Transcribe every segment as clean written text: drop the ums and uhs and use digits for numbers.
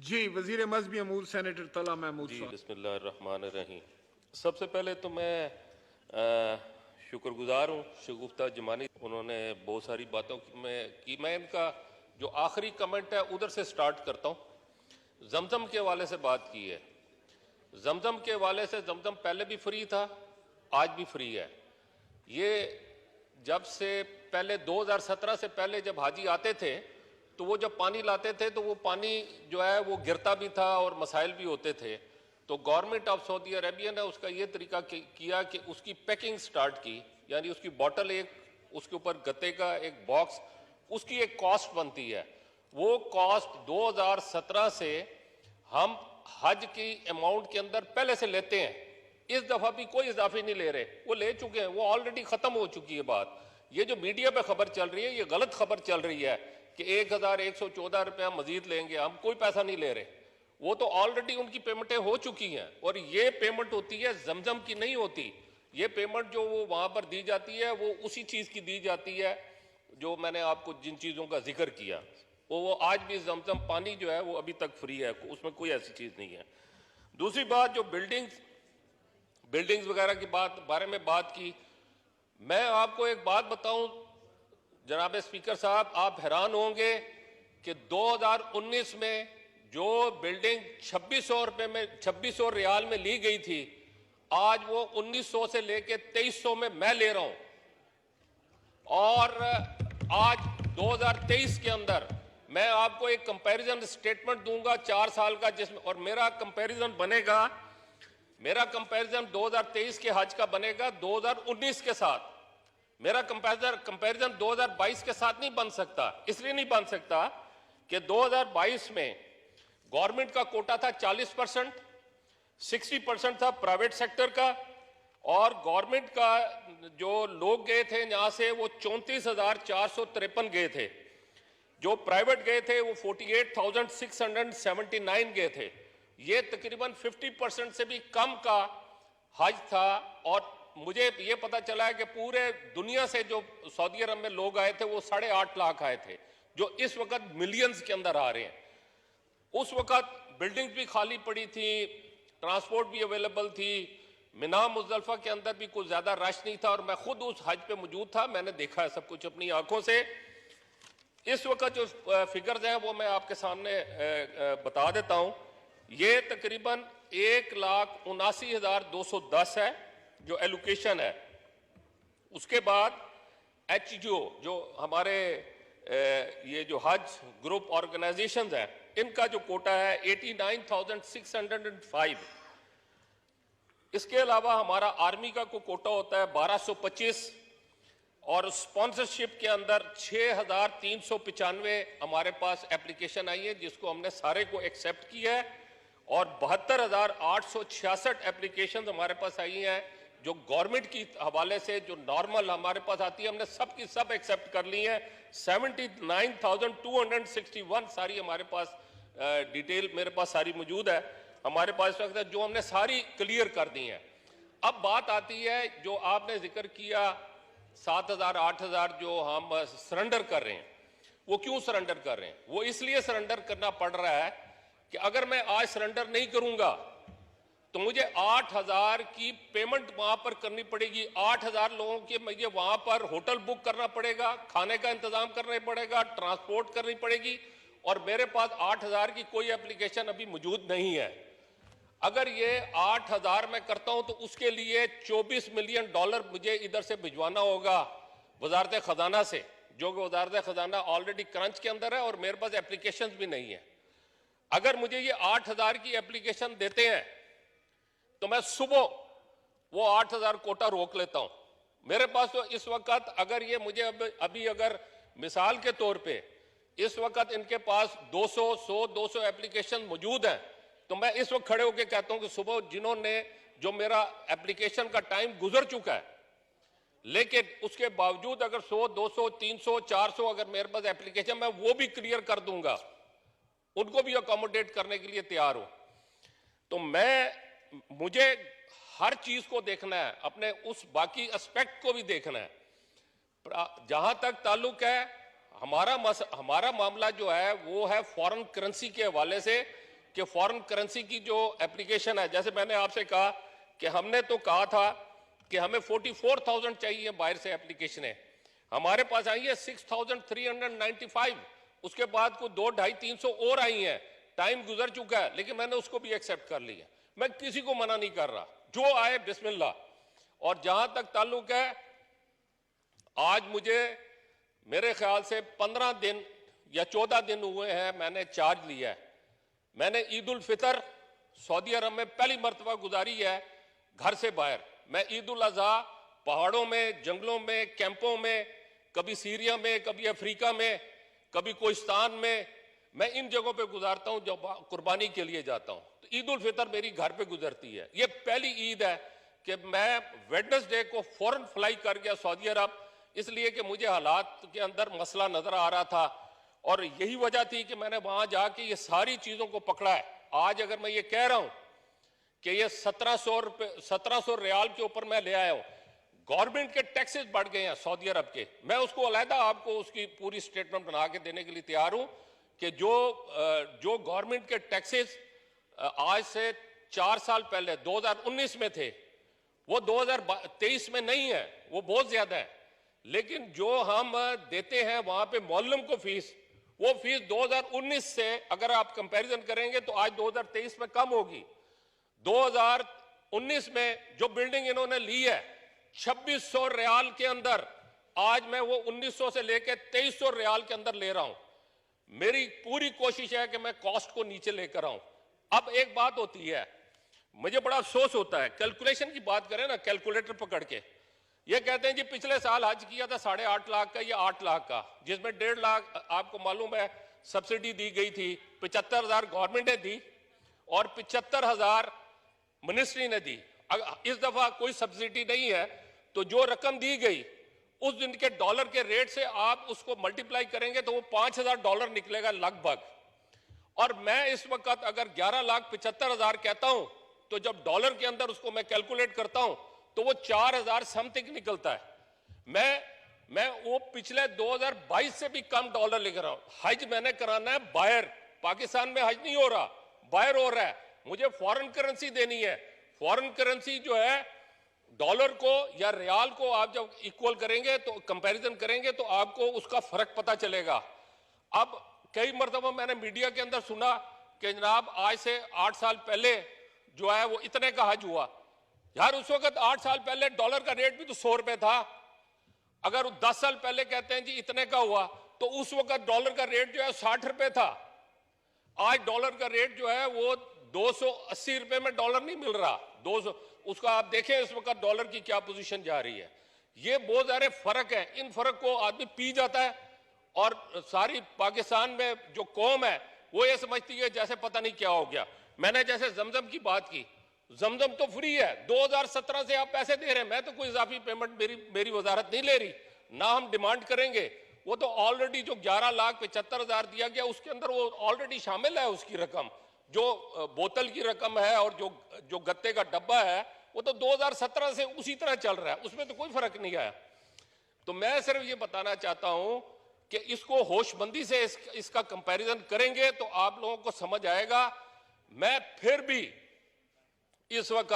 जी, वजीर मज़हबी अमूर सेनेटर तला महमूद जी, साहब। बिस्मिल्लाहिर्रहमानिर्रहीम। सबसे पहले तो मैं शुक्रगुजार हूँ शगुफ्ता जमानी, उन्होंने बहुत सारी बातों की मैं इनका जो आखिरी कमेंट है उधर से स्टार्ट करता हूँ। जमजम के हवाले से बात की है। जमजम के हवाले से जमजम पहले भी फ्री था, आज भी फ्री है। ये जब से पहले 2017 से पहले जब हाजी आते थे तो वो जब पानी लाते थे तो वो पानी जो है वो गिरता भी था और मसाइल भी होते थे। तो गवर्नमेंट ऑफ सऊदी अरेबिया ने उसका ये तरीका किया कि उसकी पैकिंग स्टार्ट की, यानी उसकी बॉटल एक, उसके ऊपर गत्ते का एक बॉक्स, उसकी एक कॉस्ट बनती है। वो कॉस्ट 2017 से हम हज की अमाउंट के अंदर पहले से लेते हैं। इस दफा भी कोई इजाफी नहीं ले रहे, वो ले चुके हैं, वो ऑलरेडी खत्म हो चुकी है बात। ये जो मीडिया पे खबर चल रही है ये गलत खबर चल रही है कि 1114 रुपया मजीद लेंगे, हम कोई पैसा नहीं ले रहे। वो तो ऑलरेडी उनकी पेमेंटें हो चुकी हैं और ये पेमेंट होती है जमजम की नहीं होती। ये पेमेंट जो वो वहां पर दी जाती है वो उसी चीज की दी जाती है जो मैंने आपको जिन चीजों का जिक्र किया। वो आज भी जमजम पानी जो है वो अभी तक फ्री है, उसमें कोई ऐसी चीज नहीं है। दूसरी बात, जो बिल्डिंग्स वगैरह की बारे में बात की, मैं आपको एक बात बताऊं जनाब स्पीकर साहब, आप हैरान होंगे कि 2019 में जो बिल्डिंग 2600 रुपए में 2600 रियाल में ली गई थी, आज वो 1900 से लेके 2300 में मैं ले रहा हूं। और आज 2023 के अंदर मैं आपको एक कंपैरिजन स्टेटमेंट दूंगा 4 साल का, जिसमें और मेरा कंपैरिजन 2023 के हज का बनेगा 2019 के साथ। मेरा कंपैरिजन 2022 के साथ नहीं बन सकता। इसलिए नहीं बन सकता कि 2022 में गवर्नमेंट का कोटा था 40%, 60% था प्राइवेट सेक्टर का, और गवर्नमेंट का जो लोग गए थे यहां से वो 34,453 गए थे। जो प्राइवेट गए थे वो 48,679 गए थे। ये तकरीबन 50% से भी कम का हज था। और मुझे ये पता चला है कि पूरे दुनिया से जो सऊदी अरब में लोग आए थे वो 8.5 लाख आए थे, जो इस वक्त मिलियंस के अंदर आ रहे हैं। उस वक्त बिल्डिंग्स भी खाली पड़ी थी, ट्रांसपोर्ट भी अवेलेबल थी, मिना मुजदलिफा के अंदर भी कुछ ज्यादा रश नहीं था, और मैं खुद उस हज पे मौजूद था, मैंने देखा है सब कुछ अपनी आंखों से। इस वक्त जो फिगर्स हैं वो मैं आपके सामने बता देता हूं। ये तकरीबन 1,79,210 है जो एलोकेशन है। उसके बाद एचजीओ जो हमारे ये जो हज ग्रुप ऑर्गेनाइजेशंस हैं, इनका जो कोटा है 89,605। इसके अलावा हमारा आर्मी का को कोटा होता है 1225, और स्पॉन्सरशिप के अंदर 6,395 हमारे पास एप्लीकेशन आई है, जिसको हमने सारे को एक्सेप्ट किया है। और 72,866 एप्लीकेशन हमारे पास आई हैं जो गवर्नमेंट की हवाले से जो नॉर्मल हमारे पास आती है, हमने सब की सब एक्सेप्ट कर ली है। 79,261 सारी हमारे पास डिटेल मेरे पास सारी मौजूद है हमारे पास वक्त, जो हमने सारी क्लियर कर दी है। अब बात आती है जो आपने जिक्र किया 7,000 8,000 जो हम सरेंडर कर रहे हैं, वो क्यों सरेंडर कर रहे हैं? वो इसलिए सरेंडर करना पड़ रहा है कि अगर मैं आज सरेंडर नहीं करूंगा तो मुझे 8,000 की पेमेंट वहां पर करनी पड़ेगी। 8,000 लोगों के मुझे वहां पर होटल बुक करना पड़ेगा, खाने का इंतजाम करना पड़ेगा, ट्रांसपोर्ट करनी पड़ेगी, और मेरे पास 8,000 की कोई एप्लीकेशन अभी मौजूद नहीं है। अगर ये 8,000 मैं करता हूं तो उसके लिए $24 मिलियन मुझे इधर से भिजवाना होगा वजारत खजाना से, जो कि वजारत खजाना ऑलरेडी क्रंच के अंदर है और मेरे पास एप्लीकेशन भी नहीं है। अगर मुझे ये 8,000 की एप्लीकेशन देते हैं तो मैं सुबह वो 8,000 कोटा रोक लेता हूं। मेरे पास तो इस वक्त अगर ये मुझे अभी अगर मिसाल के तौर पे इस वक्त इनके पास 200 एप्लीकेशन मौजूद हैं, तो मैं इस वक्त खड़े होकर कहता हूं कि सुबह जिन्होंने जो मेरा एप्लीकेशन का टाइम गुजर चुका है, लेकिन उसके बावजूद अगर 100 200 300 400 अगर मेरे पास एप्लीकेशन, मैं वो भी क्लियर कर दूंगा, उनको भी अकोमोडेट करने के लिए तैयार हूं। तो मुझे हर चीज को देखना है, अपने उस बाकी एस्पेक्ट को भी देखना है। जहां तक ताल्लुक है हमारा मामला जो है वो है फॉरेन करेंसी के हवाले से कि फॉरेन करेंसी की जो एप्लीकेशन है, जैसे मैंने आपसे कहा कि हमने तो कहा था कि हमें 44,000 चाहिए बाहर से एप्लीकेशनें, हमारे पास आई है 6,395, उसके बाद को 200-250-300 और आई हैं, टाइम गुजर चुका है, लेकिन मैंने उसको भी एक्सेप्ट कर लिया। मैं किसी को मना नहीं कर रहा, जो आए बिस्मिल्लाह। और जहां तक ताल्लुक है, आज मुझे मेरे ख्याल से 15 दिन या 14 दिन हुए हैं मैंने चार्ज लिया है। मैंने ईद उल फितर सऊदी अरब में पहली मर्तबा गुजारी है घर से बाहर। मैं ईद उल अजहा पहाड़ों में, जंगलों में, कैंपों में, कभी सीरिया में, कभी अफ्रीका में, कभी कोहिस्तान में, मैं इन जगहों पे गुजारता हूं जब कुर्बानी के लिए जाता हूं। तो ईद उल फितर मेरी घर पे गुजरती है। ये पहली ईद है कि मैं वेडनेसडे को फौरन फ्लाई कर गया सऊदी अरब, इसलिए कि मुझे हालात के अंदर मसला नजर आ रहा था और यही वजह थी कि मैंने वहां जाके ये सारी चीजों को पकड़ा है। आज अगर मैं ये कह रहा हूं कि ये 1700 रियाल के ऊपर मैं ले आया हूं, गवर्नमेंट के टैक्सेस बढ़ गए हैं सऊदी अरब के, मैं उसको अलहदा आपको उसकी पूरी स्टेटमेंट बना के देने के लिए तैयार हूं कि जो गवर्नमेंट के टैक्सेस आज से 4 साल पहले 2019 में थे, वो 2023 में नहीं है, वो बहुत ज्यादा है। लेकिन जो हम देते हैं वहां पे मौलम को फीस, वो फीस 2019 से अगर आप कंपैरिजन करेंगे तो आज 2023 में कम होगी। 2019 में जो बिल्डिंग इन्होंने ली है 2600 रियाल के अंदर, आज मैं वो 1900 से लेकर 2300 रियाल के अंदर ले रहा हूं। मेरी पूरी कोशिश है कि मैं कॉस्ट को नीचे लेकर आऊं। अब एक बात होती है, मुझे बड़ा अफसोस होता है, कैलकुलेशन की बात करें ना, कैलकुलेटर पकड़ के ये कहते हैं जी पिछले साल हज किया था 8.5 लाख का या 8 लाख का, जिसमें 1.5 लाख आपको मालूम है सब्सिडी दी गई थी, 75,000 गवर्नमेंट ने दी और 75,000 मिनिस्ट्री ने दी। इस दफा कोई सब्सिडी नहीं है, तो जो रकम दी गई उस दिन के डॉलर के रेट से आप उसको मल्टीप्लाई करेंगे तो वो $5,000 निकलेगा लगभग। और मैं इस वक्त अगर 11,75,000 कहता हूं तो जब डॉलर के अंदर उसको मैं कैलकुलेट करता हूं तो वो 4,000 समथिंग निकलता है। मैं वो पिछले 2022 से भी कम डॉलर लेकर रहा हूं। हज मैंने कराना है बाहर, पाकिस्तान में हज नहीं हो रहा, बाहर हो रहा है। मुझे फॉरेन करेंसी देनी है। फॉरेन करेंसी जो है डॉलर को या रियाल को आप जब इक्वल करेंगे तो कंपैरिजन करेंगे तो आपको उसका फर्क पता चलेगा। अब कई मरतबा मैंने मीडिया के अंदर सुना कि जनाब आज से 8 साल पहले जो है वो इतने का हज हुआ। यार उस वक्त 8 साल पहले डॉलर का रेट भी तो 100 रुपए था। अगर 10 साल पहले कहते हैं जी इतने का हुआ तो उस वक्त डॉलर का रेट जो है 60 रुपए था। आज डॉलर का रेट जो है वो 280 रुपए में डॉलर नहीं मिल रहा, 200। उसका आप देखें इस वक्त डॉलर की क्या पोजीशन जा रही है। ये बहुत सारे फर्क है, इन फर्क को आदमी पी जाता है और सारी पाकिस्तान में जो कौम है वो ये समझती है जैसे पता नहीं क्या हो गया। मैंने जैसे जमजम की बात की, जमजम तो फ्री है, 2017 से आप पैसे दे रहे हैं, मैं तो कोई इजाफी पेमेंट मेरी वजारत नहीं ले रही, ना हम डिमांड करेंगे। वो तो ऑलरेडी जो 11,75,000 दिया गया उसके अंदर वो ऑलरेडी शामिल है उसकी रकम, जो बोतल की रकम है और जो गत्ते का डब्बा है वो तो 2017 से उसी तरह चल रहा है, उसमें तो कोई फर्क नहीं आया। तो मैं सिर्फ ये बताना चाहता हूं कि इसको होशमंदी से इसका कंपैरिजन करेंगे तो आप लोगों को समझ आएगा। मैं फिर भी इस वक्त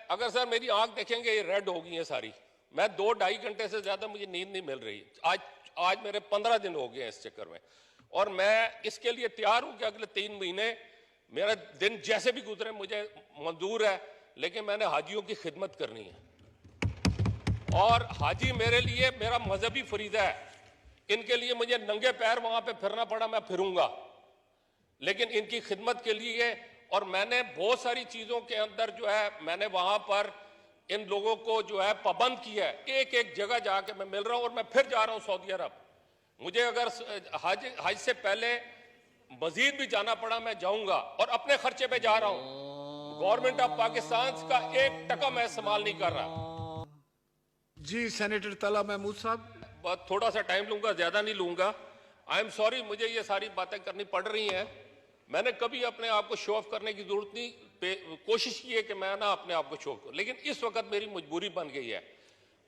अगर सर मेरी आंख देखेंगे ये रेड हो गई है सारी, मैं 2-2.5 घंटे से ज्यादा मुझे नींद नहीं मिल रही। आज मेरे 15 दिन हो गए हैं इस चक्कर में, और मैं इसके लिए तैयार हूं कि अगले 3 महीने मेरा दिन जैसे भी गुजरे मुझे मंजूर है, लेकिन मैंने हाजियों की खिदमत करनी है। और हाजी मेरे लिए मेरा मजहबी फरीदा है, इनके लिए मुझे नंगे पैर वहां पे फिरना पड़ा मैं फिरूंगा, लेकिन इनकी खिदमत के लिए। और मैंने बहुत सारी चीजों के अंदर जो है मैंने वहां पर इन लोगों को जो है पाबंद किया है। एक जगह जाके मैं मिल रहा हूं और मैं फिर जा रहा हूं सऊदी अरब। मुझे अगर हज से पहले मजीद भी जाना पड़ा मैं जाऊंगा और अपने खर्चे पे जा रहा हूं। गवर्नमेंट ऑफ पाकिस्तान का 1 टका मैं इस्तेमाल नहीं कर रहा। जी सेनेटर तला महमूद साहब, थोड़ा सा टाइम लूंगा, ज्यादा नहीं लूंगा। आई एम सॉरी, मुझे ये सारी बातें करनी पड़ रही हैं। मैंने कभी अपने आप को शो ऑफ करने की जरूरत नहीं, कोशिश की है कि मैं ना अपने आप को शो ऑफ करूं, लेकिन इस वक्त मेरी मजबूरी बन गई है।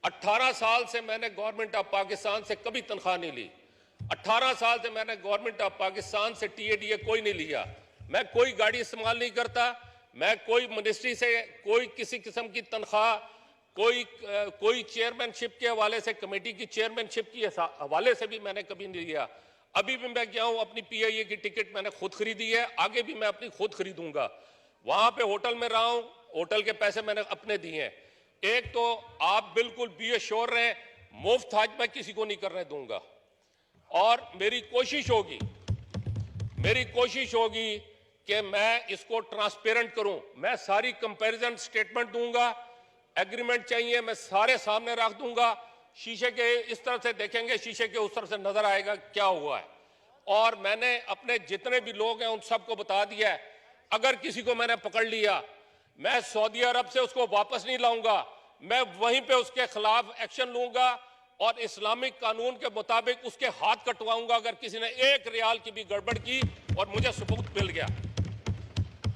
18 साल से मैंने गवर्नमेंट ऑफ पाकिस्तान से कभी तनख्वाह नहीं ली। 18 साल से मैंने गवर्नमेंट ऑफ पाकिस्तान से TADA कोई नहीं लिया। मैं कोई गाड़ी इस्तेमाल नहीं करता, मैं कोई मिनिस्ट्री से कोई किसी किस्म की तनख्वाह, कोई चेयरमैनशिप के हवाले से, कमेटी की चेयरमैनशिप के हवाले से भी मैंने कभी नहीं लिया। अभी भी मैं गया हूं, अपनी पीआईए की टिकट मैंने खुद खरीदी है, आगे भी मैं अपनी खुद खरीदूंगा। वहां पे होटल में रहा हूं, होटल के पैसे मैंने अपने दिए हैं। एक तो आप बिल्कुल बी एश्योर रहें, मुफ्त हज मैं किसी को नहीं करने दूंगा। और मेरी कोशिश होगी कि मैं इसको ट्रांसपेरेंट करूं। मैं सारी कंपैरिजन स्टेटमेंट दूंगा, एग्रीमेंट चाहिए मैं सारे सामने रख दूंगा। शीशे के इस तरफ से देखेंगे, शीशे के उस तरफ से नजर आएगा क्या हुआ है। और मैंने अपने जितने भी लोग हैं उन सबको बता दिया है, अगर किसी को मैंने पकड़ लिया, मैं सऊदी अरब से उसको वापस नहीं लाऊंगा, मैं वहीं पे उसके खिलाफ एक्शन लूंगा और इस्लामिक कानून के मुताबिक उसके हाथ कटवाऊंगा अगर किसी ने 1 रियाल की भी गड़बड़ की और मुझे सबूत मिल गया।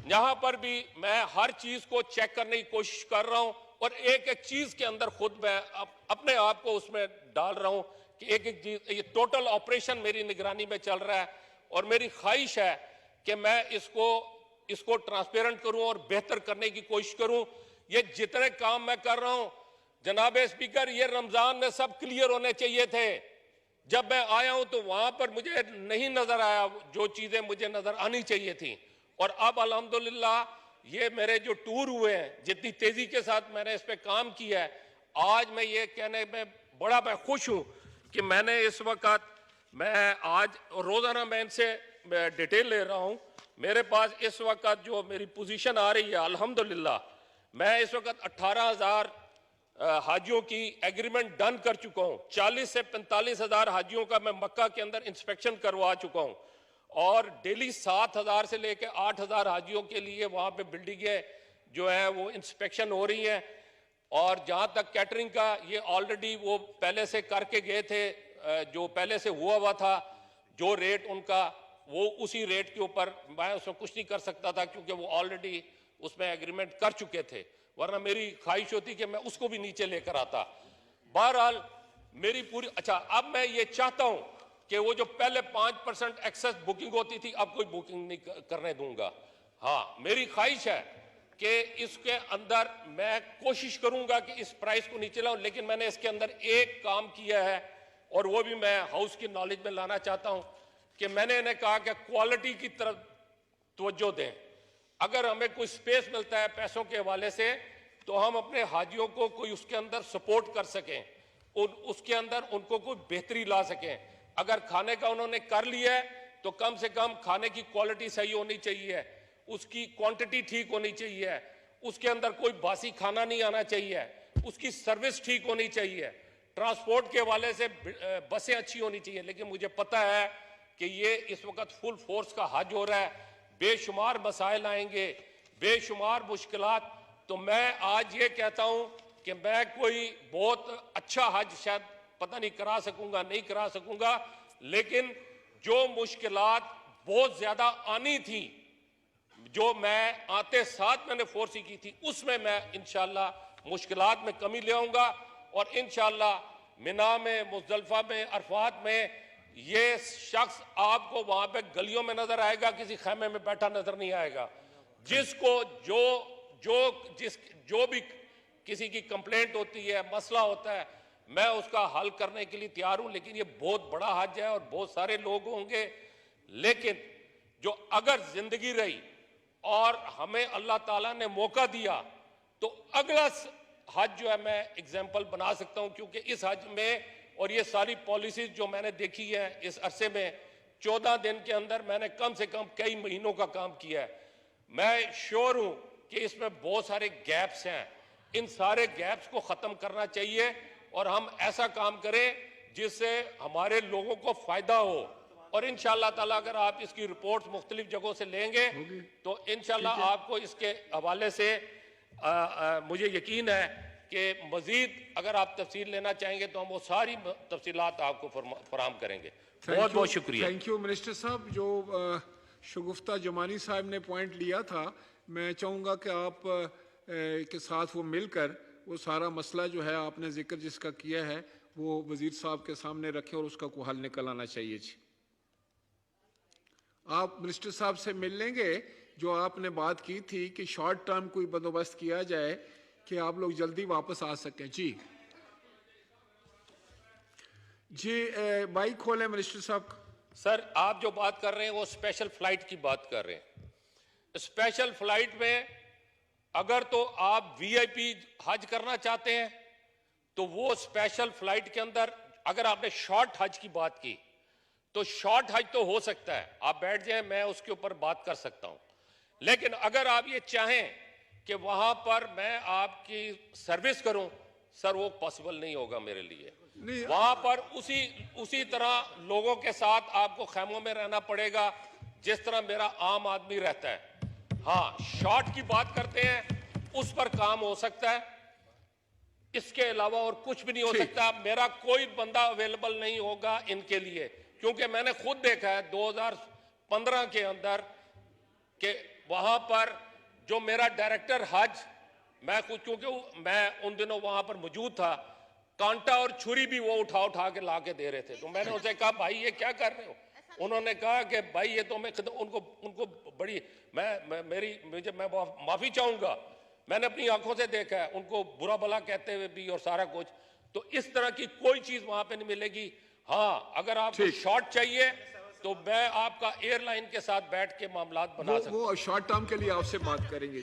यहां पर भी मैं हर चीज को चेक करने की कोशिश कर रहा हूं और एक एक चीज के अंदर खुद मैं अपने आप को उसमें डाल रहा हूं कि एक एक चीज, ये टोटल ऑपरेशन मेरी निगरानी में चल रहा है। और मेरी ख्वाहिश है कि मैं इसको ट्रांसपेरेंट करूं और बेहतर करने की कोशिश करूं। ये जितने काम मैं कर रहा हूं जनाब स्पीकर, ये रमजान में सब क्लियर होने चाहिए थे। जब मैं आया हूं तो वहां पर मुझे नहीं नजर आया जो चीजें मुझे नजर आनी चाहिए थी। और अब अल्हम्दुलिल्लाह ये मेरे जो टूर हुए हैं, जितनी तेजी के साथ मैंने इस पे काम किया है, आज मैं ये कहने में मैं खुश हूं कि मैंने इस वक्त, मैं आज रोजाना मैं इनसे डिटेल ले रहा हूं। मेरे पास इस वक्त जो मेरी पोजीशन आ रही है अल्हम्दुलिल्लाह, मैं इस वक्त 18,000 हाजियों की एग्रीमेंट डन कर चुका हूं। 40 से 45,000 हाजियों का मैं मक्का के अंदर इंस्पेक्शन करवा चुका हूं और डेली 7,000 से लेकर 8,000 हाजियों के लिए वहां पे बिल्डिंगें जो है वो इंस्पेक्शन हो रही हैं। और जहां तक कैटरिंग का, ये ऑलरेडी वो पहले से करके गए थे, जो पहले से हुआ था, जो रेट उनका, वो उसी रेट के ऊपर मैं उसमें कुछ नहीं कर सकता था क्योंकि वो ऑलरेडी उसमें एग्रीमेंट कर चुके थे, वरना मेरी ख्वाहिश होती कि मैं उसको भी नीचे लेकर आता। बहरहाल मेरी पूरी, अच्छा अब मैं ये चाहता हूं कि वो जो पहले 5% एक्सेस बुकिंग होती थी, अब कोई बुकिंग नहीं करने दूंगा। हाँ, मेरी ख्वाहिश है कि इसके अंदर मैं कोशिश करूंगा कि इस प्राइस को नीचे लाऊं, लेकिन मैंने इसके अंदर एक काम किया है और वो भी मैं हाउस की नॉलेज में लाना चाहता हूं कि मैंने इन्हें कहा कि क्वालिटी की तरफ तवज्जो दें। अगर हमें कोई स्पेस मिलता है पैसों के हवाले से, तो हम अपने हाजियों को कोई उसके अंदर सपोर्ट कर सकें, उसके अंदर उनको कोई बेहतरी ला सकें। अगर खाने का उन्होंने कर लिया है तो कम से कम खाने की क्वालिटी सही होनी चाहिए, उसकी क्वांटिटी ठीक होनी चाहिए, उसके अंदर कोई बासी खाना नहीं आना चाहिए, उसकी सर्विस ठीक होनी चाहिए, ट्रांसपोर्ट के हवाले से बसें अच्छी होनी चाहिए। लेकिन मुझे पता है कि ये इस वक्त फुल फोर्स का हज हो रहा है, बेशुमार मसाइल आएंगे, बेशुमार मुश्किलात। तो मैं आज ये कहता हूं कि मैं कोई बहुत अच्छा हज शायद पता नहीं करा सकूंगा, नहीं करा सकूंगा, लेकिन जो मुश्किलात बहुत ज्यादा आनी थी, जो मैं आते साथ मैंने फोर्स की थी, उसमें मैं इंशाल्लाह मुश्किलात में कमी ले आऊंगा और इंशाल्लाह मिना में, मुज़दलिफा में, अरफात में ये शख्स आपको वहां पे गलियों में नजर आएगा, किसी खैमे में बैठा नजर नहीं आएगा। जिसको जो भी किसी की कंप्लेंट होती है, मसला होता है, मैं उसका हल करने के लिए तैयार हूं। लेकिन ये बहुत बड़ा हज है और बहुत सारे लोग होंगे, लेकिन जो अगर जिंदगी रही और हमें अल्लाह ताला ने मौका दिया तो अगला हज जो है मैं एग्जाम्पल बना सकता हूं। क्योंकि इस हज में और ये सारी पॉलिसीज जो मैंने देखी है इस अरसे में, 14 दिन के अंदर मैंने कम से कम कई महीनों का काम किया है। मैं श्योर हूं कि इसमें बहुत सारे गैप्स हैं, इन सारे गैप्स को खत्म करना चाहिए और हम ऐसा काम करें जिससे हमारे लोगों को फायदा हो। और इंशाअल्लाह ताला अगर आप इसकी रिपोर्ट्स मुख्तलिफ जगहों से लेंगे तो इंशाअल्लाह आपको इसके हवाले से मुझे यकीन है कि मजीद अगर आप तफसील लेना चाहेंगे तो हम वो सारी तफसीलात आपको फराहम करेंगे। बहुत बहुत शुक्रिया। थैंक यू मिनिस्टर साहब। जो शगुफ्ता जमानी साहब ने पॉइंट लिया था, मैं चाहूँगा कि आप के साथ वो मिलकर वो सारा मसला जो है आपने जिक्र जिसका किया है वो वजीर साहब के सामने रखे और उसका कोई हल निकल आना चाहिए। जी आप मिनिस्टर साहब से मिल लेंगे, जो आपने बात की थी कि शॉर्ट टर्म कोई बंदोबस्त किया जाए कि आप लोग जल्दी वापस आ सकें। जी जी, माइक खोलें मिनिस्टर साहब। सर, आप जो बात कर रहे हैं वो स्पेशल फ्लाइट की बात कर रहे हैं। स्पेशल फ्लाइट में अगर तो आप वीआईपी हज करना चाहते हैं तो वो स्पेशल फ्लाइट के अंदर, अगर आपने शॉर्ट हज की बात की तो शॉर्ट हज तो हो सकता है, आप बैठ जाएं, मैं उसके ऊपर बात कर सकता हूं। लेकिन अगर आप ये चाहें कि वहां पर मैं आपकी सर्विस करूं, सर वो पॉसिबल नहीं होगा मेरे लिए। वहां पर उसी तरह लोगों के साथ आपको खैमों में रहना पड़ेगा जिस तरह मेरा आम आदमी रहता है। हाँ, शॉर्ट की बात करते हैं, उस पर काम हो सकता है, इसके अलावा और कुछ भी नहीं हो सकता। मेरा कोई बंदा अवेलेबल नहीं होगा इनके लिए, क्योंकि मैंने खुद देखा है 2015 के अंदर कि वहां पर जो मेरा डायरेक्टर हज, मैं खुद, क्योंकि मैं उन दिनों वहां पर मौजूद था, कांटा और छुरी भी वो उठा के ला के दे रहे थे। तो मैंने उनसे कहा, भाई ये क्या कर रहे हो? उन्होंने कहा कि भाई ये तो मैं उनको बड़ी मैं माफी चाहूंगा, मैंने अपनी आंखों से देखा है उनको बुरा भला कहते हुए भी और सारा कुछ। तो इस तरह की कोई चीज वहां पे नहीं मिलेगी। हाँ, अगर आपको शॉर्ट चाहिए तो मैं आपका एयरलाइन के साथ बैठ के मामलात बना सकता हूं। वो शॉर्ट टर्म के लिए आपसे बात करेंगे।